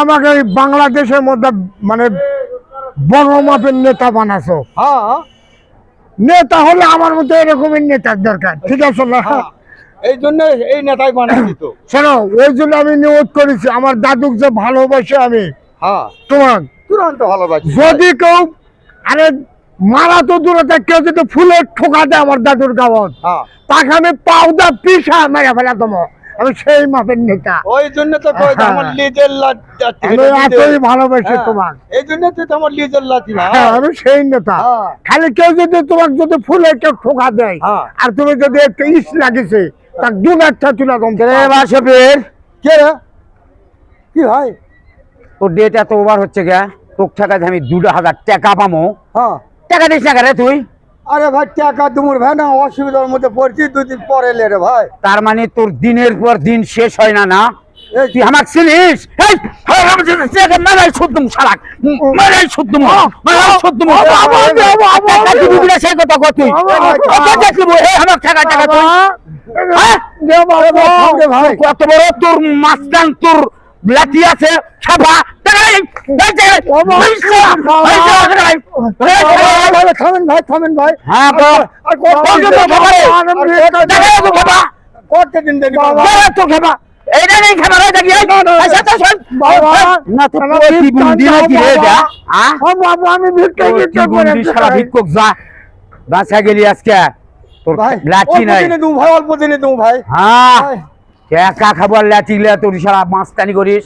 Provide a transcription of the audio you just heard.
আমাকে এই বাংলাদেশের মধ্যে মানে বড় মাপের নেতা বানাছো। হ্যাঁ, নেতা হলে আমার মতো এরকমের নেতার দরকার, ঠিক আছে না? এই জন্য এই নেতাই বানাচ্ছি তো। শোনো, ওই জন্য আমি নিয়োগ করেছি আমার দাদুক যে ভালোবাসে আমি হ্যাঁ, তোমার, তুরন্ত ভালোবাসি। যদি কেউ আরে মারা তো দূরে থাকে, কেউ যদি ফুলের ঠোকা দেয় আমার দাদুর গাওয়াত, হ্যাঁ, তাকে আমি পাউদা পিসা মেরে ফেলা তোমার, আমি সেই মাপের নেতা। ওই জন্য তো কই যে আমার লিজের লাঠি। আমি এতই ভালোবাসি তোমার, এই জন্য তো আমার লিজের লাঠি না। হ্যাঁ, আমি সেই নেতা। হ্যাঁ। খালি কেউ যদি তোমার যদি ফুলের কেউ ঠোকা দেয় হ্যাঁ। আর তুমি যদি একটা ইস লাগিছে তার দু একটা তুলা কম কে রে? কি ভাই? তোর ডেট এত ওভার হচ্ছে গে, তোর টাকায় আমি 2,000 টাকা পামো। হ্যাঁ, টাকা দিস না রে তুই? আরে ভাই টাকা তুমুর ভাই না, অসুবিধার মধ্যে পড়ছি, 2 দিন পরে এলে রে ভাই। তার মানে তোর দিনের পর দিন শেষ হয় না, না? এই তুই আমাকে চিনিস? এই, মারাই শুদ্ধম শালাক, মারাই শুদ্ধম, মারাই শুদ্ধম। টাকা দিবি বলে সেই কথা কর তুই। কত দেখলি এই আমার টাকা তুই? হ্যাঁ? ভাই কত বড় তোর মাস্তান, তোর লাঠি আছে ছাপা। টাকা নেই, থামেন ভাই, থামেন ভাই। হ্যাঁ বল। আর করতে দিন দেরি বাবা। তো খাবা এইটা নেই খাবার হয় দেখি আচ্ছা তো শোন না তো কি বুদ্ধি নাকি রে যা হ্যাঁ আমি ভিক্ষা দিতে করে সারা ভিক্ষুক যা বাঁচা গেলি আজকে তোর ভাই লাঠি নাই অল্প দিনে তুমি ভাই। হ্যাঁ একা খাবার লাঠি গেলে তোর সারা মাস্তানি করিস।